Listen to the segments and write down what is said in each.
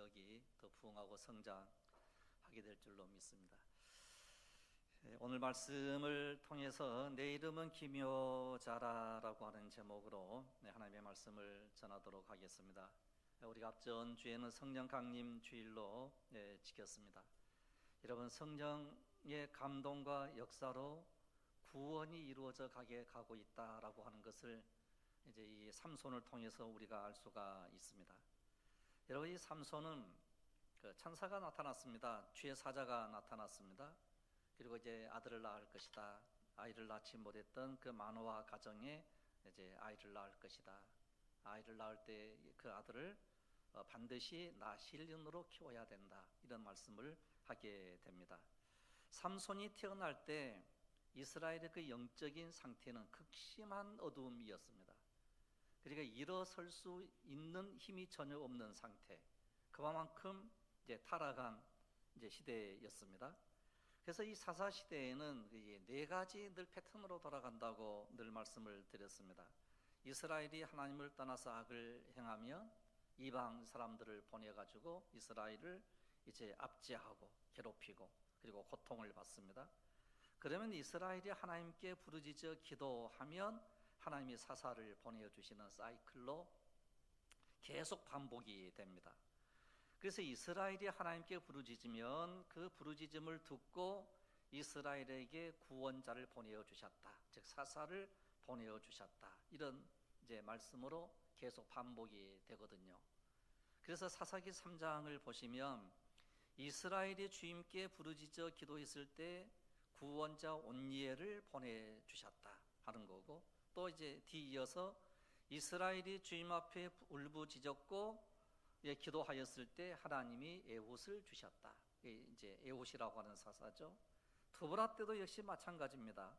능력이 더 부흥하고 성장하게 될 줄로 믿습니다. 오늘 말씀을 통해서 내 이름은 기묘자라라고 하는 제목으로 하나님의 말씀을 전하도록 하겠습니다. 우리가 앞전 주에는 성령 강림 주일로 지켰습니다. 여러분, 성령의 감동과 역사로 구원이 이루어져 가고 있다라고 하는 것을 이제 이 삼손을 통해서 우리가 알 수가 있습니다. 여러분, 이 삼손은 그 천사가 나타났습니다. 주의 사자가 나타났습니다. 그리고 이제 아들을 낳을 것이다. 아이를 낳지 못했던 그 마노아 가정에 이제 아이를 낳을 것이다. 아이를 낳을 때 그 아들을 반드시 나실인으로 키워야 된다. 이런 말씀을 하게 됩니다. 삼손이 태어날 때 이스라엘의 그 영적인 상태는 극심한 어두움이었습니다. 그러니까 일어설 수 있는 힘이 전혀 없는 상태, 그만큼 이제 타락한 이제 시대였습니다. 그래서 이 사사 시대에는 네 가지 늘 패턴으로 돌아간다고 늘 말씀을 드렸습니다. 이스라엘이 하나님을 떠나서 악을 행하면 이방 사람들을 보내가지고 이스라엘을 이제 압제하고 괴롭히고 그리고 고통을 받습니다. 그러면 이스라엘이 하나님께 부르짖어 기도하면 하나님이 사사를 보내주시는 사이클로 계속 반복이 됩니다. 그래서 이스라엘이 하나님께 부르짖으면 그 부르짖음을 듣고 이스라엘에게 구원자를 보내주셨다, 즉 사사를 보내주셨다, 이런 이제 말씀으로 계속 반복이 되거든요. 그래서 사사기 3장을 보시면 이스라엘이 주님께 부르짖어 기도했을 때 구원자 온니엘을 보내주셨다 하는 거고, 또 이제 뒤이어서 이스라엘이 주님 앞에 울부짖었고 기도하였을 때 하나님이 에훗을 주셨다. 이제 에훗이라고 하는 사사죠. 드보라 때도 역시 마찬가지입니다.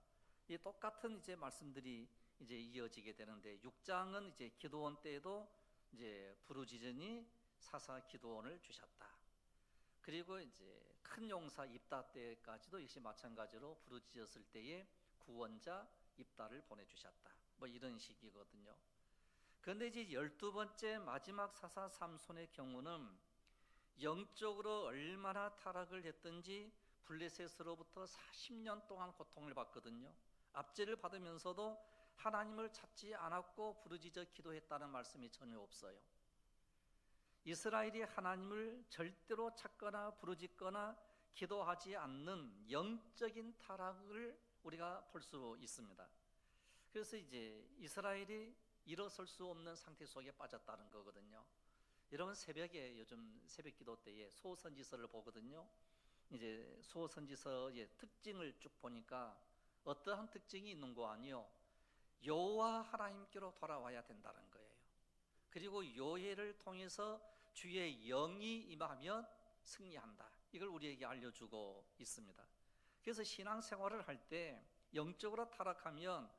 이 똑같은 이제 말씀들이 이제 이어지게 되는데, 6장은 이제 기도원 때에도 이제 부르짖으니 사사 기도원을 주셨다. 그리고 이제 큰 용사 입다 때까지도 역시 마찬가지로 부르짖었을 때에 구원자 입다를 보내주셨다. 뭐 이런 식이거든요. 그런데 이제 12번째 마지막 사사 삼손의 경우는 영적으로 얼마나 타락을 했든지 블레셋으로부터 40년 동안 고통을 받거든요. 압제를 받으면서도 하나님을 찾지 않았고 부르짖어 기도했다는 말씀이 전혀 없어요. 이스라엘이 하나님을 절대로 찾거나 부르짖거나 기도하지 않는 영적인 타락을 우리가 볼 수 있습니다. 그래서 이제 이스라엘이 일어설 수 없는 상태 속에 빠졌다는 거거든요. 여러분, 새벽에 요즘 새벽 기도 때에 소선지서를 보거든요. 이제 소선지서의 특징을 쭉 보니까 어떠한 특징이 있는 거 아니요, 여호와 하나님께로 돌아와야 된다는 거예요. 그리고 요해를 통해서 주의 영이 임하면 승리한다, 이걸 우리에게 알려주고 있습니다. 그래서 신앙생활을 할 때 영적으로 타락하면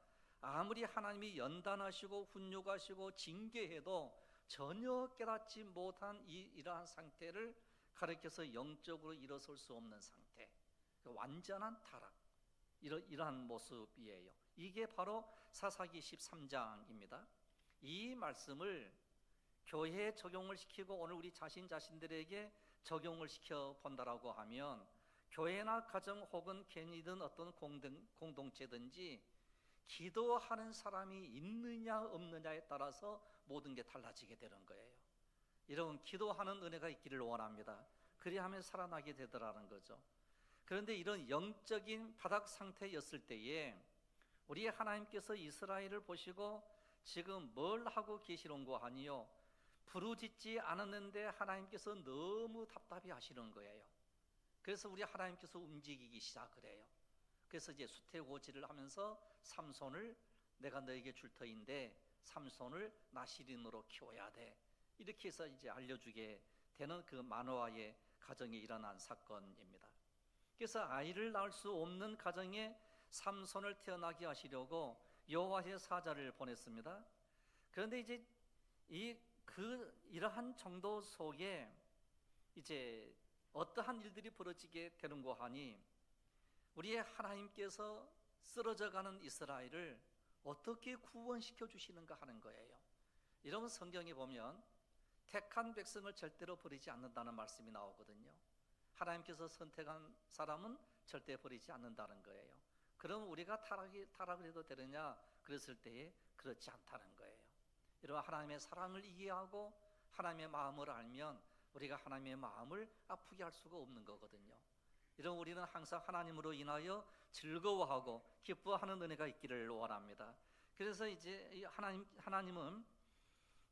아무리 하나님이 연단하시고 훈육하시고 징계해도 전혀 깨닫지 못한 이러한 상태를 가리켜서 영적으로 일어설 수 없는 상태, 완전한 타락, 이러한 모습이에요. 이게 바로 사사기 13장입니다. 이 말씀을 교회에 적용을 시키고 오늘 우리 자신들에게 적용을 시켜 본다라고 하면 교회나 가정 혹은 개인이든 어떤 공동체든지 기도하는 사람이 있느냐 없느냐에 따라서 모든 게 달라지게 되는 거예요. 여러분, 기도하는 은혜가 있기를 원합니다. 그리하면 살아나게 되더라는 거죠. 그런데 이런 영적인 바닥 상태였을 때에 우리 하나님께서 이스라엘을 보시고 지금 뭘 하고 계시는 거 아니요, 부르짖지 않았는데 하나님께서 너무 답답해 하시는 거예요. 그래서 우리 하나님께서 움직이기 시작을 해요. 그래서 이제 수태고지를 하면서 삼손을 내가 너에게 줄 터인데 삼손을 나실인으로 키워야 돼, 이렇게 해서 이제 알려주게 되는 그 마노아의 가정에 일어난 사건입니다. 그래서 아이를 낳을 수 없는 가정에 삼손을 태어나게 하시려고 여호와의 사자를 보냈습니다. 그런데 이제 이러한 정도 속에 이제 어떠한 일들이 벌어지게 되는 거 하니, 우리의 하나님께서 쓰러져가는 이스라엘을 어떻게 구원시켜 주시는가 하는 거예요. 여러분, 성경에 보면 택한 백성을 절대로 버리지 않는다는 말씀이 나오거든요. 하나님께서 선택한 사람은 절대 버리지 않는다는 거예요. 그럼 우리가 타락을 해도 되느냐? 그랬을 때에 그렇지 않다는 거예요. 이런 하나님의 사랑을 이해하고 하나님의 마음을 알면 우리가 하나님의 마음을 아프게 할 수가 없는 거거든요. 이런 우리는 항상 하나님으로 인하여 즐거워하고 기뻐하는 은혜가 있기를 원합니다. 그래서 이제 하나님은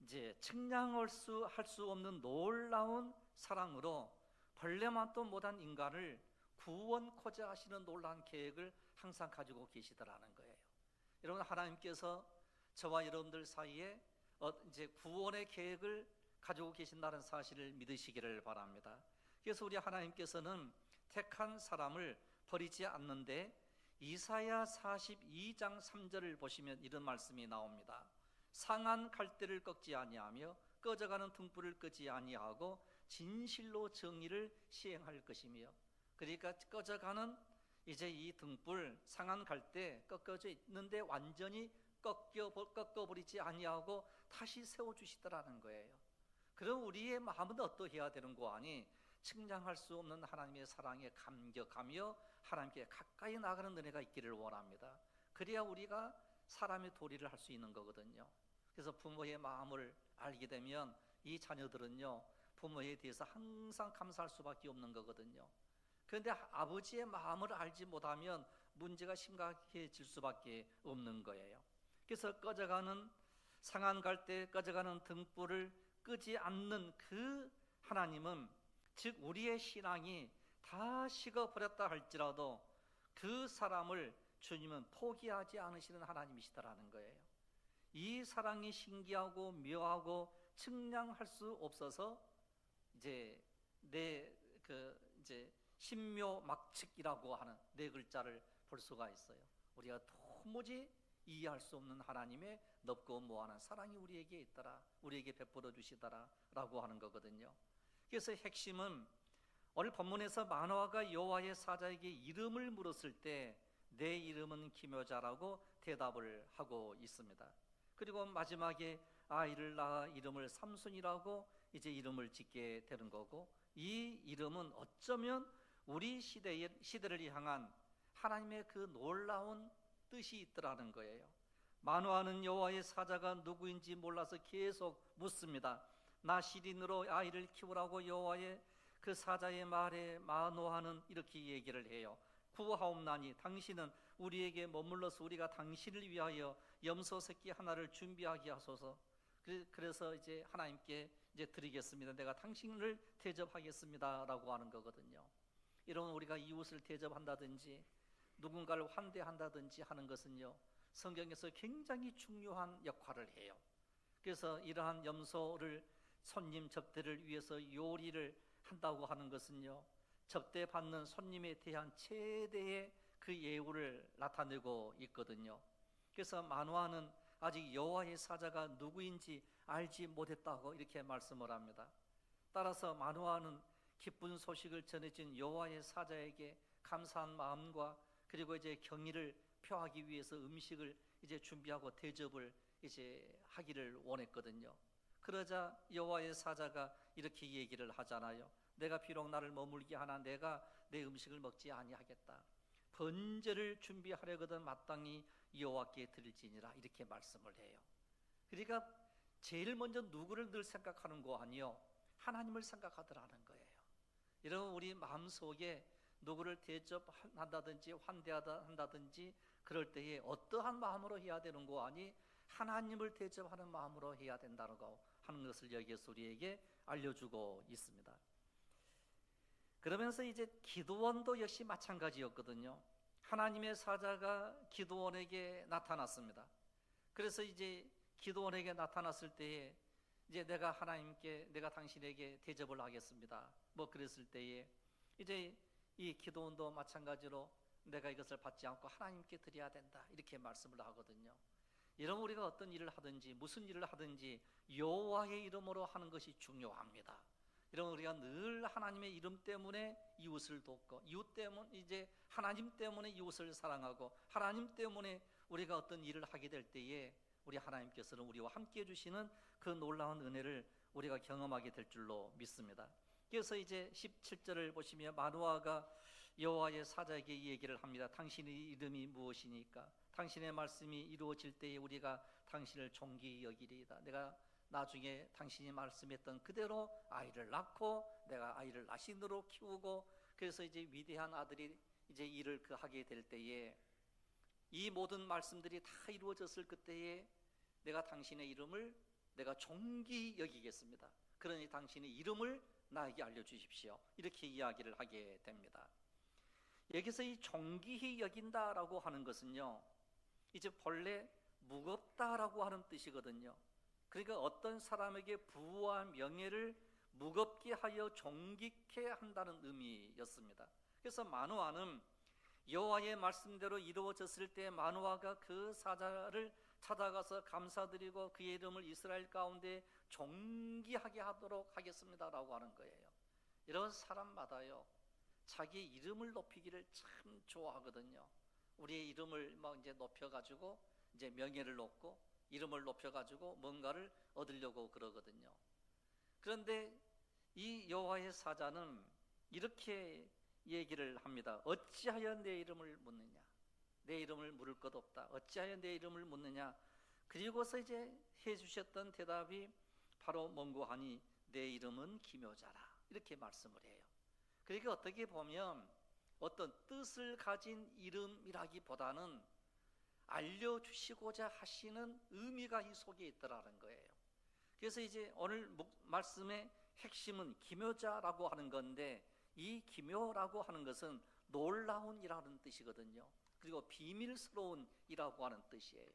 이제 측량할 수 없는 놀라운 사랑으로 벌레만도 못한 인간을 구원코자 하시는 놀라운 계획을 항상 가지고 계시더라는 거예요. 여러분, 하나님께서 저와 여러분들 사이에 이제 구원의 계획을 가지고 계신다는 사실을 믿으시기를 바랍니다. 그래서 우리 하나님께서는 택한 사람을 버리지 않는데 이사야 42장 3절을 보시면 이런 말씀이 나옵니다. 상한 갈대를 꺾지 아니하며 꺼져가는 등불을 끄지 아니하고 진실로 정의를 시행할 것이며, 그러니까 꺼져가는 이제 이 등불, 상한 갈대 꺾어져 있는데 완전히 꺾어버리지 아니하고 다시 세워주시더라는 거예요. 그럼 우리의 마음은 어떠해야 되는 거 아니? 측량할 수 없는 하나님의 사랑에 감격하며 하나님께 가까이 나가는 은혜가 있기를 원합니다. 그래야 우리가 사람의 도리를 할 수 있는 거거든요. 그래서 부모의 마음을 알게 되면 이 자녀들은요, 부모에 대해서 항상 감사할 수밖에 없는 거거든요. 그런데 아버지의 마음을 알지 못하면 문제가 심각해질 수밖에 없는 거예요. 그래서 꺼져가는 상한 갈대, 꺼져가는 등불을 끄지 않는 그 하나님은, 즉 우리의 신앙이 다 식어버렸다 할지라도 그 사람을 주님은 포기하지 않으시는 하나님이시다라는 거예요. 이 사랑이 신기하고 묘하고 측량할 수 없어서 이제 이제 신묘막측이라고 하는 네 글자를 볼 수가 있어요. 우리가 도무지 이해할 수 없는 하나님의 넓고 무한한 사랑이 우리에게 있더라, 우리에게 베풀어 주시더라 라고 하는 거거든요. 그래서 핵심은 오늘 본문에서 마노아가 여호와의 사자에게 이름을 물었을 때 내 이름은 기묘자라고 대답을 하고 있습니다. 그리고 마지막에 아이를 낳아 이름을 삼손이라고 이제 이름을 짓게 되는 거고, 이 이름은 어쩌면 우리 시대를 향한 하나님의 그 놀라운 뜻이 있더라는 거예요. 마노아는 여호와의 사자가 누구인지 몰라서 계속 묻습니다. 나 시린으로 아이를 키우라고 여호와의 그 사자의 말에 마노아는 이렇게 얘기를 해요. 구하옵나니 당신은 우리에게 머물러서 우리가 당신을 위하여 염소 새끼 하나를 준비하게 하소서. 그래서 이제 하나님께 이제 드리겠습니다. 내가 당신을 대접하겠습니다 라고 하는 거거든요. 이런 우리가 이웃을 대접한다든지 누군가를 환대한다든지 하는 것은요, 성경에서 굉장히 중요한 역할을 해요. 그래서 이러한 염소를 손님 접대를 위해서 요리를 한다고 하는 것은요, 접대받는 손님에 대한 최대의 그 예우를 나타내고 있거든요. 그래서 마노아는 아직 여호와의 사자가 누구인지 알지 못했다고 이렇게 말씀을 합니다. 따라서 마노아는 기쁜 소식을 전해진 여호와의 사자에게 감사한 마음과 그리고 이제 경의를 표하기 위해서 음식을 이제 준비하고 대접을 이제 하기를 원했거든요. 그러자 여호와의 사자가 이렇게 얘기를 하잖아요. 내가 비록 나를 머물게 하나 내가 내 음식을 먹지 아니하겠다. 번제를 준비하려거든 마땅히 여호와께 드릴지니라 이렇게 말씀을 해요. 그러니까 제일 먼저 누구를 늘 생각하는 거 아니요, 하나님을 생각하더라는 거예요. 이런 우리 마음속에 누구를 대접한다든지 환대한다든지 그럴 때에 어떠한 마음으로 해야 되는 거 아니, 하나님을 대접하는 마음으로 해야 된다는 거 하는 것을 여기에서 우리에게 알려주고 있습니다. 그러면서 이제 기드온도 역시 마찬가지였거든요. 하나님의 사자가 기드온에게 나타났습니다. 그래서 이제 기드온에게 나타났을 때에 이제 내가 당신에게 대접을 하겠습니다 뭐 그랬을 때에 이제 이 기드온도 마찬가지로 내가 이것을 받지 않고 하나님께 드려야 된다 이렇게 말씀을 하거든요. 이런 우리가 어떤 일을 하든지 무슨 일을 하든지 여호와의 이름으로 하는 것이 중요합니다. 이런 우리가 늘 하나님의 이름 때문에 이웃을 돕고, 이웃 때문에 이제 하나님 때문에 이웃을 사랑하고, 하나님 때문에 우리가 어떤 일을 하게 될 때에 우리 하나님께서는 우리와 함께 해주시는 그 놀라운 은혜를 우리가 경험하게 될 줄로 믿습니다. 그래서 이제 17절을 보시면 마노아가 여호와의 사자에게 이 얘기를 합니다. 당신의 이름이 무엇이니까? 당신의 말씀이 이루어질 때에 우리가 당신을 존귀히 여기리이다. 내가 나중에 당신이 말씀했던 그대로 아이를 낳고 내가 아이를 나신으로 키우고, 그래서 이제 위대한 아들이 이제 일을 하게 될 때에 이 모든 말씀들이 다 이루어졌을 그때에 내가 당신의 이름을 내가 존귀히 여기겠습니다. 그러니 당신의 이름을 나에게 알려주십시오. 이렇게 이야기를 하게 됩니다. 여기서 이 존귀히 여긴다라고 하는 것은요, 이제 본래 무겁다라고 하는 뜻이거든요. 그러니까 어떤 사람에게 부와 명예를 무겁게 하여 존귀케 한다는 의미였습니다. 그래서 마노아는 여호와의 말씀대로 이루어졌을 때 마노아가 그 사자를 찾아가서 감사드리고 그의 이름을 이스라엘 가운데 존귀하게 하도록 하겠습니다라고 하는 거예요. 이런 사람마다요, 자기 이름을 높이기를 참 좋아하거든요. 우리의 이름을 막 이제 높여가지고 이제 명예를 얻고 이름을 높여가지고 뭔가를 얻으려고 그러거든요. 그런데 이 여호와의 사자는 이렇게 얘기를 합니다. 어찌하여 내 이름을 묻느냐? 내 이름을 물을 것 없다. 어찌하여 내 이름을 묻느냐? 그리고서 이제 해주셨던 대답이 바로 뭔고 하니 내 이름은 기묘자라, 이렇게 말씀을 해요. 그러니까 어떻게 보면 어떤 뜻을 가진 이름이라기보다는 알려주시고자 하시는 의미가 이 속에 있더라는 거예요. 그래서 이제 오늘 말씀의 핵심은 기묘자라고 하는 건데, 이 기묘라고 하는 것은 놀라운이라는 뜻이거든요. 그리고 비밀스러운이라고 하는 뜻이에요.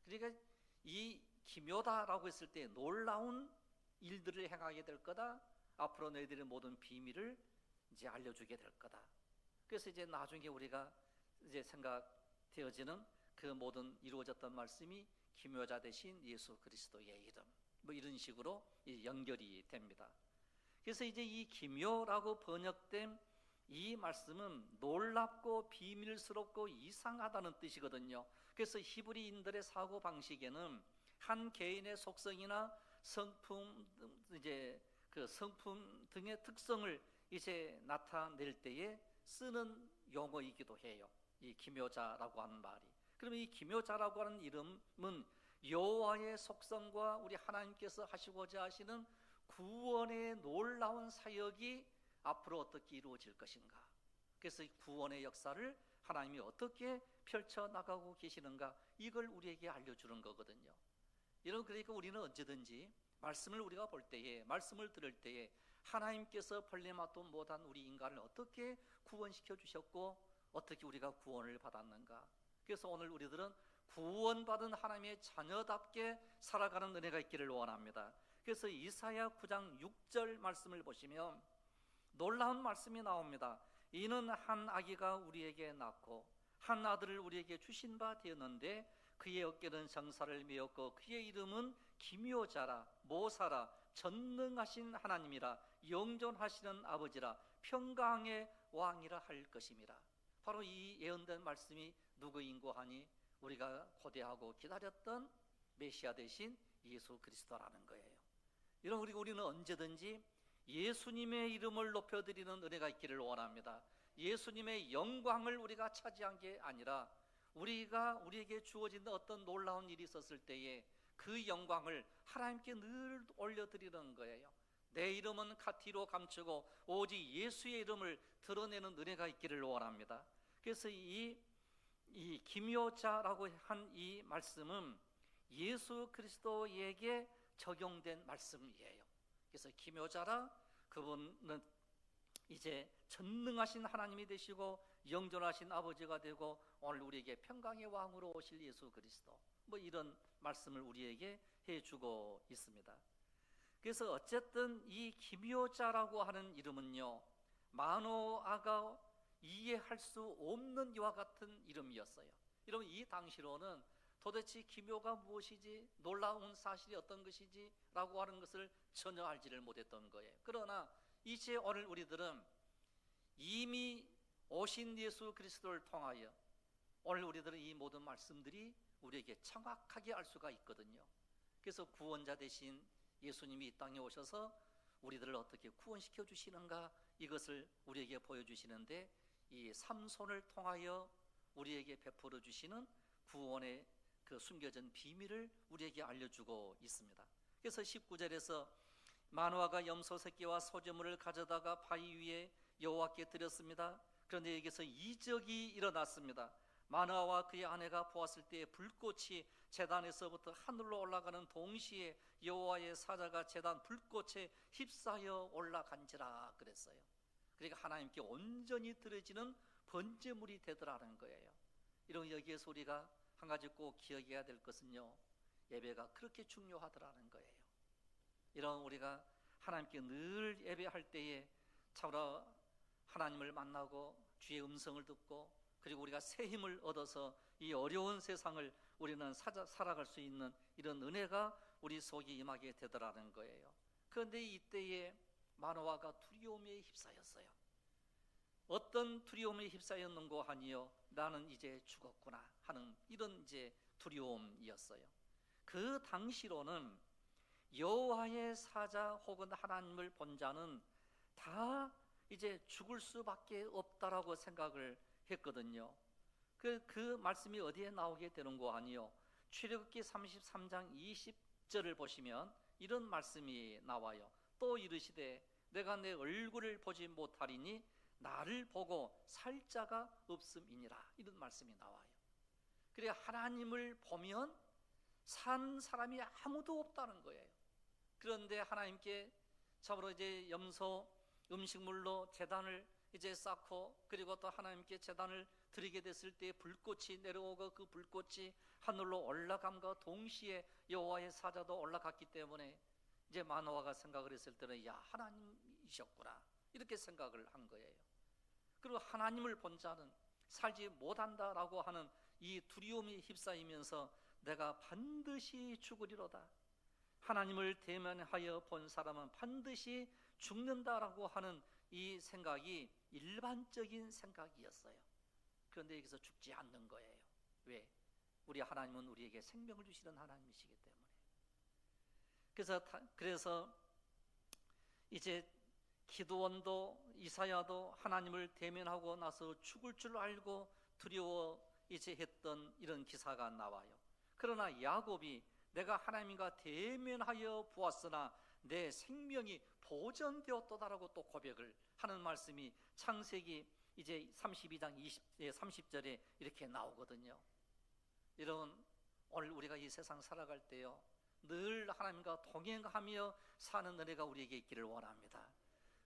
그러니까 이 기묘다라고 했을 때 놀라운 일들을 행하게 될 거다. 앞으로 너희들의 모든 비밀을 이제 알려주게 될 거다. 그래서 이제 나중에 우리가 이제 생각되어지는 그 모든 이루어졌던 말씀이 기묘자 되신 예수 그리스도의 이름, 뭐 이런 식으로 연결이 됩니다. 그래서 이제 이 기묘라고 번역된 이 말씀은 놀랍고 비밀스럽고 이상하다는 뜻이거든요. 그래서 히브리인들의 사고 방식에는 한 개인의 속성이나 성품, 이제 그 성품 등의 특성을 이제 나타낼 때에 쓰는 용어이기도 해요. 이 기묘자라고 하는 말이. 그러면 이 기묘자라고 하는 이름은 여호와의 속성과 우리 하나님께서 하시고자 하시는 구원의 놀라운 사역이 앞으로 어떻게 이루어질 것인가, 그래서 이 구원의 역사를 하나님이 어떻게 펼쳐나가고 계시는가, 이걸 우리에게 알려주는 거거든요. 여러분, 그러니까 우리는 언제든지 말씀을 우리가 볼 때에, 말씀을 들을 때에 하나님께서 벌레맛도 못한 우리 인간을 어떻게 구원시켜 주셨고 어떻게 우리가 구원을 받았는가, 그래서 오늘 우리들은 구원받은 하나님의 자녀답게 살아가는 은혜가 있기를 원합니다. 그래서 이사야 9장 6절 말씀을 보시면 놀라운 말씀이 나옵니다. 이는 한 아기가 우리에게 낳고 한 아들을 우리에게 주신 바 되었는데 그의 어깨는 정사를 메었고 그의 이름은 기묘자라, 모사라, 전능하신 하나님이라, 영존하시는 아버지라, 평강의 왕이라 할 것임이라. 바로 이 예언된 말씀이 누구인고 하니 우리가 고대하고 기다렸던 메시아 되신 예수 그리스도라는 거예요. 여러분, 그리고 우리는 언제든지 예수님의 이름을 높여드리는 은혜가 있기를 원합니다. 예수님의 영광을 우리가 차지한 게 아니라 우리에게 주어진 어떤 놀라운 일이 있었을 때에 그 영광을 하나님께 늘 올려드리는 거예요. 내 이름은 카티로 감추고 오직 예수의 이름을 드러내는 은혜가 있기를 원합니다. 그래서 이 기묘자라고 한 이 말씀은 예수 그리스도에게 적용된 말씀이에요. 그래서 기묘자라, 그분은 이제 전능하신 하나님이 되시고 영존하신 아버지가 되고 오늘 우리에게 평강의 왕으로 오실 예수 그리스도, 뭐 이런 말씀을 우리에게 해주고 있습니다. 그래서 어쨌든 이 기묘자라고 하는 이름은요, 마노아가 이해할 수 없는 이와 같은 이름이었어요. 여러분, 이 당시로는 도대체 기묘가 무엇이지, 놀라운 사실이 어떤 것이지 라고 하는 것을 전혀 알지를 못했던 거예요. 그러나 이제 오늘 우리들은 이미 오신 예수 그리스도를 통하여 오늘 우리들은 이 모든 말씀들이 우리에게 정확하게 알 수가 있거든요. 그래서 구원자 되신 예수님이 이 땅에 오셔서 우리들을 어떻게 구원시켜 주시는가, 이것을 우리에게 보여주시는데, 이 삼손을 통하여 우리에게 베풀어 주시는 구원의 그 숨겨진 비밀을 우리에게 알려주고 있습니다. 그래서 19절에서 마노아가 염소 새끼와 소재물을 가져다가 바위 위에 여호와께 드렸습니다. 그런데 여기서 이적이 일어났습니다. 마노아와 그의 아내가 보았을 때 불꽃이 제단에서부터 하늘로 올라가는 동시에 여호와의 사자가 제단 불꽃에 휩싸여 올라간지라 그랬어요. 그러니까 하나님께 온전히 드려지는 번제물이 되더라는 거예요. 이런 여기에서 우리가 한 가지 꼭 기억해야 될 것은요, 예배가 그렇게 중요하더라는 거예요. 이런 우리가 하나님께 늘 예배할 때에 참으로 하나님을 만나고 주의 음성을 듣고, 그리고 우리가 새 힘을 얻어서 이 어려운 세상을 우리는 살아갈 수 있는 이런 은혜가 우리 속에 임하게 되더라는 거예요. 그런데 이때에 마노아가 두려움에 휩싸였어요. 어떤 두려움에 휩싸였는고 하니요, 나는 이제 죽었구나 하는 이런 이제 두려움이었어요. 그 당시로는 여호와의 사자 혹은 하나님을 본 자는 다 이제 죽을 수밖에 없다라고 생각을 했거든요. 그 말씀이 어디에 나오게 되는고 하니요, 출애굽기 33장 20절을 보시면 이런 말씀이 나와요. 또 이르시되 내가 내 얼굴을 보지 못하리니 나를 보고 살 자가 없음이니라, 이런 말씀이 나와요. 그래, 하나님을 보면 산 사람이 아무도 없다는 거예요. 그런데 하나님께 참으로 이제 염소 음식물로 제단을 이제 쌓고, 그리고 또 하나님께 제단을 드리게 됐을 때 불꽃이 내려오고 그 불꽃이 하늘로 올라감과 동시에 여호와의 사자도 올라갔기 때문에 이제 마노아가 생각을 했을 때는 야, 하나님이셨구나 이렇게 생각을 한 거예요. 그리고 하나님을 본 자는 살지 못한다라고 하는 이 두려움이 휩싸이면서 내가 반드시 죽으리로다, 하나님을 대면하여 본 사람은 반드시 죽는다라고 하는 이 생각이 일반적인 생각이었어요. 그런데 여기서 죽지 않는 거예요. 왜? 우리 하나님은 우리에게 생명을 주시는 하나님이시기 때문에. 그래서 이제 기드온도 이사야도 하나님을 대면하고 나서 죽을 줄 알고 두려워 이제 했던 이런 기사가 나와요. 그러나 야곱이 내가 하나님과 대면하여 보았으나 내 생명이 보존되었도다라고 또 고백을 하는 말씀이 창세기 이제 32장 30절에 이렇게 나오거든요. 여러분, 오늘 우리가 이 세상 살아갈 때요, 늘 하나님과 동행하며 사는 은혜가 우리에게 있기를 원합니다.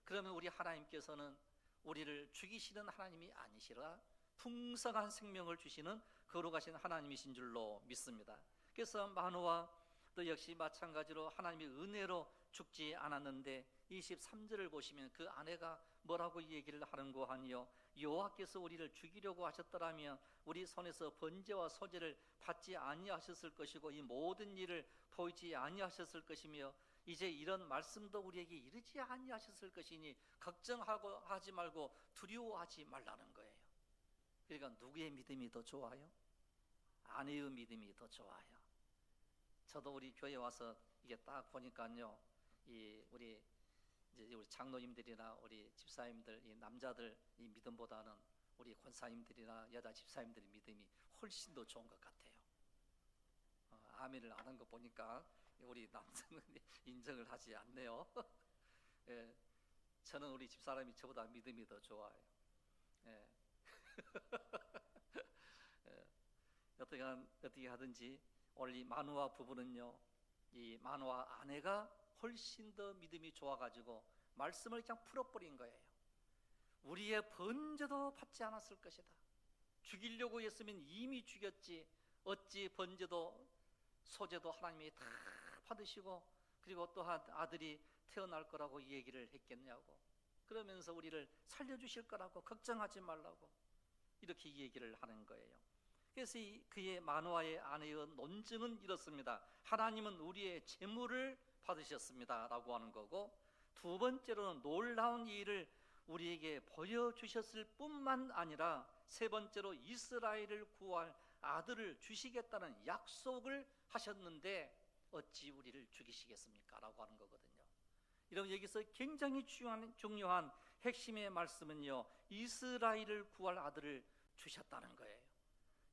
그러면 우리 하나님께서는 우리를 죽이시는 하나님이 아니시라 풍성한 생명을 주시는 거룩하신 하나님이신 줄로 믿습니다. 그래서 마노아도 역시 마찬가지로 하나님의 은혜로 죽지 않았는데 23절을 보시면 그 아내가 뭐라고 얘기를 하는고 하니요, 여호와께서 우리를 죽이려고 하셨더라면 우리 손에서 번제와 소제를 받지 아니하셨을 것이고 이 모든 일을 보이지 아니하셨을 것이며 이제 이런 말씀도 우리에게 이르지 아니하셨을 것이니 걱정하고 하지 말고 두려워하지 말라는 거예요. 그러니까 누구의 믿음이 더 좋아요? 아내의 믿음이 더 좋아요. 저도 우리 교회 와서 이게 딱 보니까요, 우리 장로님들이나 우리 집사님들, 이 남자들 이 믿음보다는 우리 권사님들이나 여자 집사님들의 믿음이 훨씬 더 좋은 것 같아요. 아멘을 안 한 거 보니까 우리 남자는 인정을 하지 않네요. 예, 저는 우리 집사람이 저보다 믿음이 더 좋아요. 예. 예, 어떻게 하든지 오늘 이 마노아 부부는요, 이 마노아 아내가 훨씬 더 믿음이 좋아가지고 말씀을 그냥 풀어버린 거예요. 우리의 번제도 받지 않았을 것이다. 죽이려고 했으면 이미 죽였지 어찌 번제도 소제도 하나님이 다 받으시고 그리고 또한 아들이 태어날 거라고 얘기를 했겠냐고, 그러면서 우리를 살려주실 거라고 걱정하지 말라고 이렇게 얘기를 하는 거예요. 그래서 그의 마노아의 아내의 논증은 이렇습니다. 하나님은 우리의 재물을 받으셨습니다 라고 하는 거고, 두 번째로는 놀라운 일을 우리에게 보여주셨을 뿐만 아니라 세 번째로 이스라엘을 구할 아들을 주시겠다는 약속을 하셨는데 어찌 우리를 죽이시겠습니까? 라고 하는 거거든요. 여러분, 여기서 굉장히 중요한 핵심의 말씀은요, 이스라엘을 구할 아들을 주셨다는 거예요.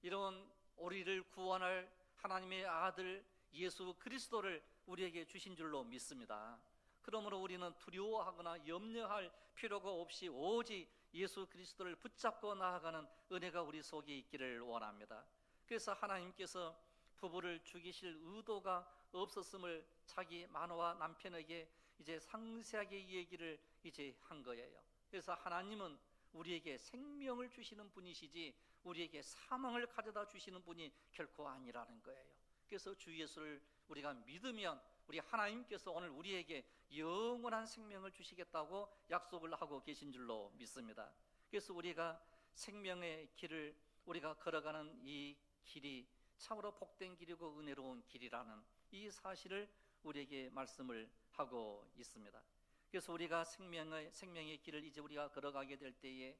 이런 우리를 구원할 하나님의 아들 예수 그리스도를 우리에게 주신 줄로 믿습니다. 그러므로 우리는 두려워하거나 염려할 필요가 없이 오직 예수 그리스도를 붙잡고 나아가는 은혜가 우리 속에 있기를 원합니다. 그래서 하나님께서 부부를 죽이실 의도가 없었음을 자기 마노아 남편에게 이제 상세하게 얘기를 이제 한 거예요. 그래서 하나님은 우리에게 생명을 주시는 분이시지 우리에게 사망을 가져다 주시는 분이 결코 아니라는 거예요. 그래서 주 예수를 우리가 믿으면 우리 하나님께서 오늘 우리에게 영원한 생명을 주시겠다고 약속을 하고 계신 줄로 믿습니다. 그래서 우리가 생명의 길을 우리가 걸어가는 이 길이 참으로 복된 길이고 은혜로운 길이라는 이 사실을 우리에게 말씀을 하고 있습니다. 그래서 우리가 생명의 길을 이제 우리가 걸어가게 될 때에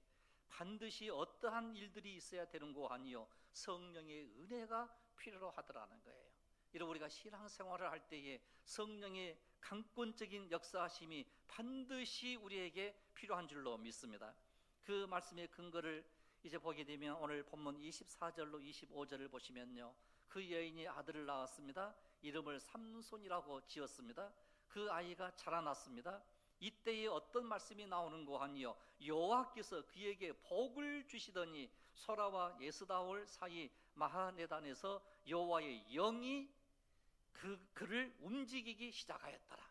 반드시 어떠한 일들이 있어야 되는 거 아니요, 성령의 은혜가 필요로 하더라는 거예요. 이런 우리가 신앙생활을 할 때에 성령의 강권적인 역사하심이 반드시 우리에게 필요한 줄로 믿습니다. 그 말씀의 근거를 이제 보게 되면 오늘 본문 24절로 25절을 보시면요, 그 여인이 아들을 낳았습니다. 이름을 삼손이라고 지었습니다. 그 아이가 자라났습니다. 이때에 어떤 말씀이 나오는 거 아니요, 여호와께서 그에게 복을 주시더니 소라와 에스다올 사이 마하네단에서 여호와의 영이 그를 움직이기 시작하였더라.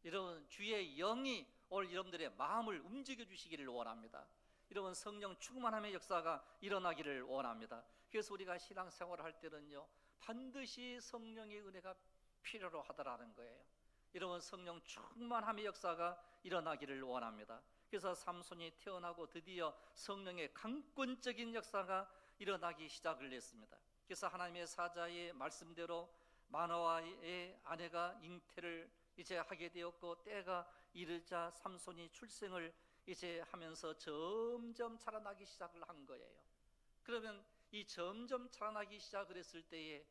이런 주의 영이 오늘 여러분들의 마음을 움직여 주시기를 원합니다. 이런 성령 충만함의 역사가 일어나기를 원합니다. 그래서 우리가 신앙생활을 할 때는요, 반드시 성령의 은혜가 필요로 하더라는 거예요. 이런 성령 충만함의 역사가 일어나기를 원합니다. 그래서 삼손이 태어나고 드디어 성령의 강권적인 역사가 일어나기 시작을 했습니다. 그래서 하나님의 사자의 말씀대로 마노아의 아내가 잉태를 이제 하게 되었고, 때가 이르자 삼손이 출생을 이제 하면서 점점 자라나기 시작을 한 거예요. 그러면 이 점점 자라나기 시작을 했을 때에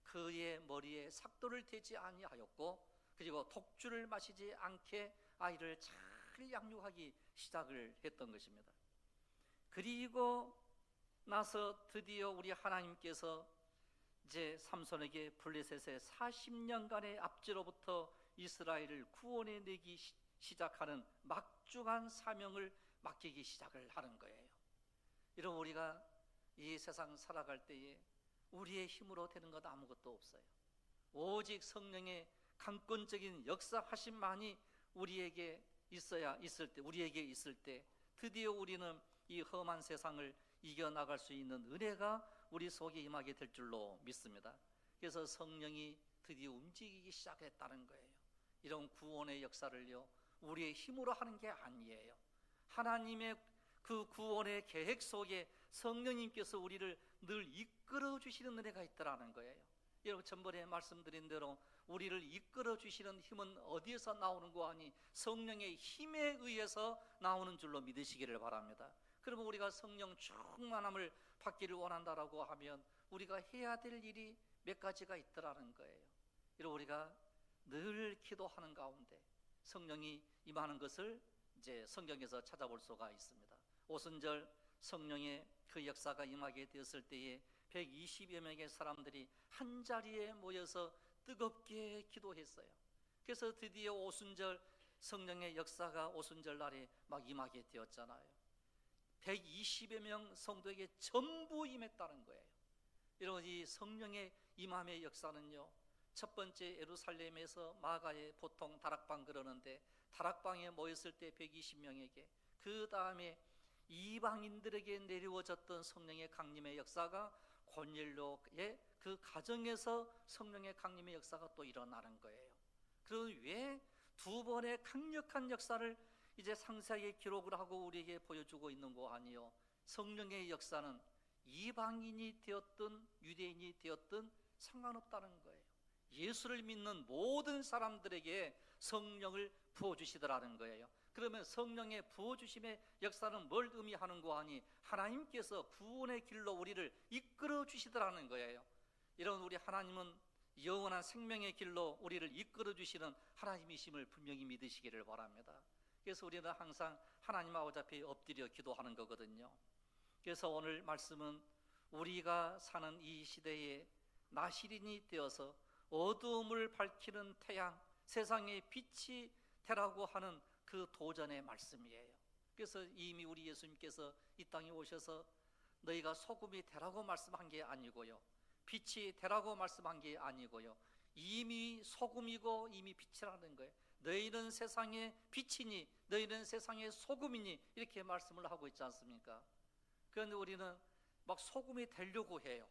그의 머리에 삭도를 대지 아니하였고, 그리고 독주를 마시지 않게 아이를 잘 양육하기 시작을 했던 것입니다. 그리고 나서 드디어 우리 하나님께서 이제 삼손에게 블레셋의 40년간의 압제로부터 이스라엘을 구원해 내기 시작하는 막중한 사명을 맡기기 시작을 하는 거예요. 이런 우리가 이 세상 살아갈 때에 우리의 힘으로 되는 것 아무것도 없어요. 오직 성령의 강권적인 역사하심만이 우리에게 있을 때 드디어 우리는 이 험한 세상을 이겨나갈 수 있는 은혜가 우리 속에 임하게 될 줄로 믿습니다. 그래서 성령이 드디어 움직이기 시작했다는 거예요. 이런 구원의 역사를요, 우리의 힘으로 하는 게 아니에요. 하나님의 그 구원의 계획 속에 성령님께서 우리를 늘 이끌어 주시는 은혜가 있더라는 거예요. 여러분, 전번에 말씀드린 대로 우리를 이끌어 주시는 힘은 어디에서 나오는 거 아니? 성령의 힘에 의해서 나오는 줄로 믿으시기를 바랍니다. 그러면 우리가 성령 충만함을 받기를 원한다라고 하면 우리가 해야 될 일이 몇 가지가 있더라는 거예요. 이런 우리가 늘 기도하는 가운데 성령이 임하는 것을 이제 성경에서 찾아볼 수가 있습니다. 오순절 성령의 그 역사가 임하게 되었을 때에 120여 명의 사람들이 한 자리에 모여서 뜨겁게 기도했어요. 그래서 드디어 오순절 성령의 역사가 오순절 날에 막 임하게 되었잖아요. 120여 명 성도에게 전부 임했다는 거예요. 이런 이 성령의 임함의 역사는요, 첫 번째 예루살렘에서 마가에 보통 다락방 그러는데 다락방에 모였을 때 120명에게, 그 다음에 이방인들에게 내려워졌던 성령의 강림의 역사가 고넬료의 그 가정에서 성령의 강림의 역사가 또 일어나는 거예요. 그럼 왜 두 번의 강력한 역사를 이제 상세하게 기록을 하고 우리에게 보여주고 있는 거 아니요? 성령의 역사는 이방인이 되었든 유대인이 되었든 상관없다는 거예요. 예수를 믿는 모든 사람들에게 성령을 부어주시더라는 거예요. 그러면 성령의 부어주심의 역사는 뭘 의미하는 거 아니? 하나님께서 구원의 길로 우리를 이끌어 주시더라는 거예요. 이런 우리 하나님은 영원한 생명의 길로 우리를 이끌어 주시는 하나님이심을 분명히 믿으시기를 바랍니다. 그래서 우리는 항상 하나님 아버지 앞에 엎드려 기도하는 거거든요. 그래서 오늘 말씀은 우리가 사는 이 시대에 나시린이 되어서 어두움을 밝히는 태양, 세상의 빛이 되라고 하는 그 도전의 말씀이에요. 그래서 이미 우리 예수님께서 이 땅에 오셔서 너희가 소금이 되라고 말씀한 게 아니고요, 빛이 되라고 말씀한 게 아니고요, 이미 소금이고 이미 빛이라는 거예요. 너희는 세상의 빛이니 너희는 세상의 소금이니 이렇게 말씀을 하고 있지 않습니까? 그런데 우리는 막 소금이 되려고 해요.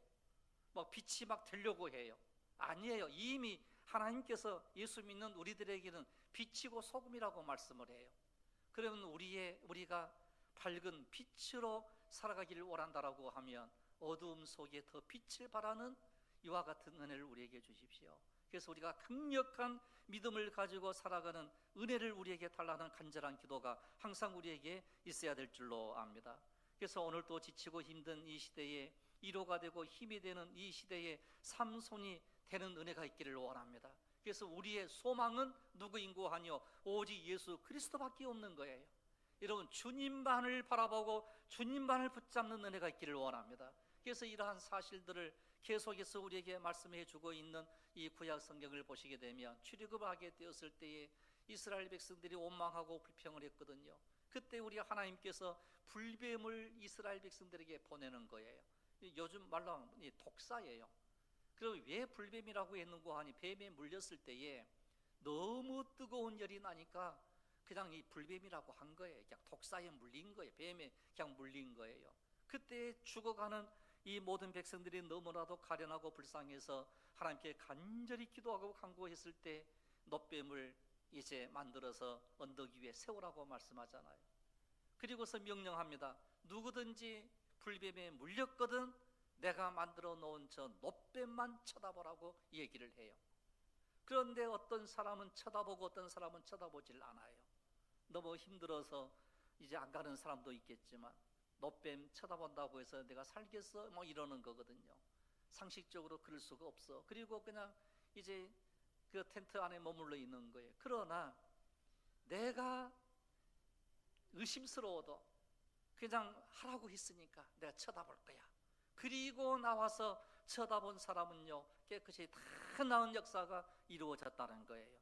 막 빛이 막 되려고 해요. 아니에요. 이미 하나님께서 예수 믿는 우리들에게는 빛이고 소금이라고 말씀을 해요. 그러면 우리가 밝은 빛으로 살아가기를 원한다라고 하면 어두움 속에 더 빛을 발하는 이와 같은 은혜를 우리에게 주십시오. 그래서 우리가 강력한 믿음을 가지고 살아가는 은혜를 우리에게 달라는 간절한 기도가 항상 우리에게 있어야 될 줄로 압니다. 그래서 오늘도 지치고 힘든 이 시대에 위로가 되고 힘이 되는 이 시대에 삼손이 되는 은혜가 있기를 원합니다. 그래서 우리의 소망은 누구인고 하니요, 오직 예수 그리스도밖에 없는 거예요. 여러분, 주님만을 바라보고 주님만을 붙잡는 은혜가 있기를 원합니다. 그래서 이러한 사실들을 계속해서 우리에게 말씀해 주고 있는 이 구약 성경을 보시게 되면, 출애굽을 하게 되었을 때에 이스라엘 백성들이 원망하고 불평을 했거든요. 그때 우리 하나님께서 불뱀을 이스라엘 백성들에게 보내는 거예요. 요즘 말로 하면 독사예요. 그럼 왜 불뱀이라고 했는고 하니, 뱀에 물렸을 때에 너무 뜨거운 열이 나니까 그냥 이 불뱀이라고 한 거예요. 그냥 독사에 물린 거예요. 뱀에 그냥 물린 거예요. 그때 죽어가는 이 모든 백성들이 너무나도 가련하고 불쌍해서 하나님께 간절히 기도하고 간구했을 때 놋뱀을 이제 만들어서 언덕 위에 세우라고 말씀하잖아요. 그리고서 명령합니다. 누구든지 불뱀에 물렸거든 내가 만들어 놓은 저 놋뱀만 쳐다보라고 얘기를 해요. 그런데 어떤 사람은 쳐다보고 어떤 사람은 쳐다보질 않아요. 너무 힘들어서 이제 안 가는 사람도 있겠지만, 놋뱀 쳐다본다고 해서 내가 살겠어? 뭐 이러는 거거든요. 상식적으로 그럴 수가 없어. 그리고 그냥 이제 그 텐트 안에 머물러 있는 거예요. 그러나 내가 의심스러워도 그냥 하라고 했으니까 내가 쳐다볼 거야. 그리고 나와서 쳐다본 사람은요, 깨끗이 다 나은 역사가 이루어졌다는 거예요.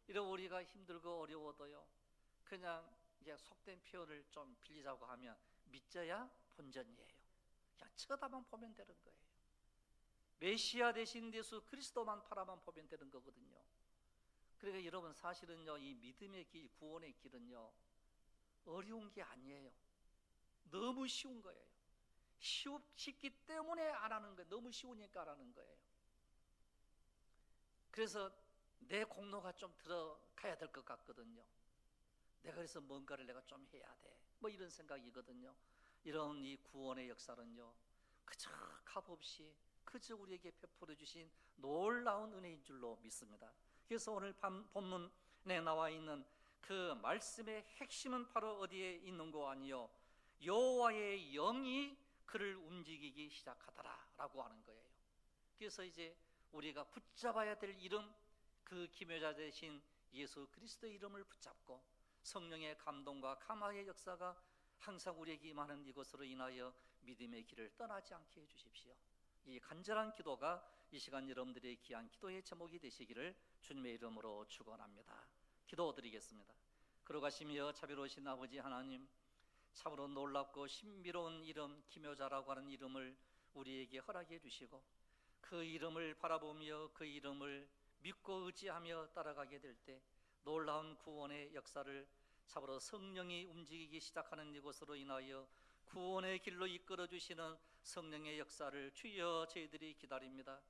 이런 우리가 힘들고 어려워도요, 그냥 이제 속된 표현을 좀 빌리자고 하면 믿져야 본전이에요. 그냥 쳐다만 보면 되는 거예요. 메시아 되신 예수 그리스도만 바라만 보면 되는 거거든요. 그러니까 여러분, 사실은요, 이 믿음의 길, 구원의 길은요, 어려운 게 아니에요. 너무 쉬운 거예요. 쉽기 때문에 안 하는 거예요. 너무 쉬우니까 안 하는 거예요. 그래서 내 공로가 좀 들어가야 될 것 같거든요. 내가 그래서 뭔가를 내가 좀 해야 돼, 뭐 이런 생각이거든요. 이런 이 구원의 역사는요, 그저 값없이 그저 우리에게 베풀어 주신 놀라운 은혜인 줄로 믿습니다. 그래서 오늘 본문에 나와 있는 그 말씀의 핵심은 바로 어디에 있는고 아니요, 여호와의 영이 그를 움직이기 시작하더라 라고 하는 거예요. 그래서 이제 우리가 붙잡아야 될 이름, 그 기묘자 되신 예수 그리스도의 이름을 붙잡고 성령의 감동과 감화의 역사가 항상 우리에게 임하는 이것으로 인하여 믿음의 길을 떠나지 않게 해주십시오. 이 간절한 기도가 이 시간 여러분들의 귀한 기도의 제목이 되시기를 주님의 이름으로 축원합니다. 기도드리겠습니다. 걸어가시며 자비로우신 아버지 하나님, 참으로 놀랍고 신비로운 이름, 기묘자라고 하는 이름을 우리에게 허락해 주시고, 그 이름을 바라보며 그 이름을 믿고 의지하며 따라가게 될 때 놀라운 구원의 역사를 참으로 성령이 움직이기 시작하는 이것으로 인하여 구원의 길로 이끌어 주시는 성령의 역사를 주여 저희들이 기다립니다.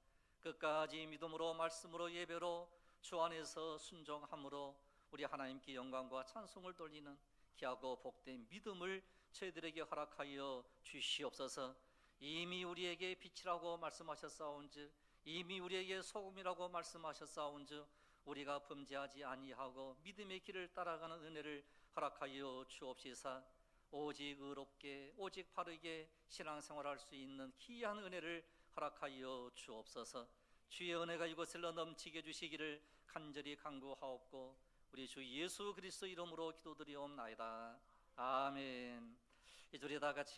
끝까지 믿음으로, 말씀으로, 예배로, 주 안에서 순종함으로 우리 하나님께 영광과 찬송을 돌리는 귀하고 복된 믿음을 저희들에게 허락하여 주시옵소서. 이미 우리에게 빛이라고 말씀하셨사온즉, 이미 우리에게 소금이라고 말씀하셨사온즉, 우리가 범죄하지 아니하고 믿음의 길을 따라가는 은혜를 허락하여 주옵시사. 오직 의롭게, 오직 바르게 신앙생활할 수 있는 귀한 은혜를 허락하여 주옵소서. 주의 은혜가 이곳을 넘치게 해주시기를 간절히 간구하옵고 우리 주 예수 그리스도 이름으로 기도드리옵나이다. 아멘. 이 줄에 다 같이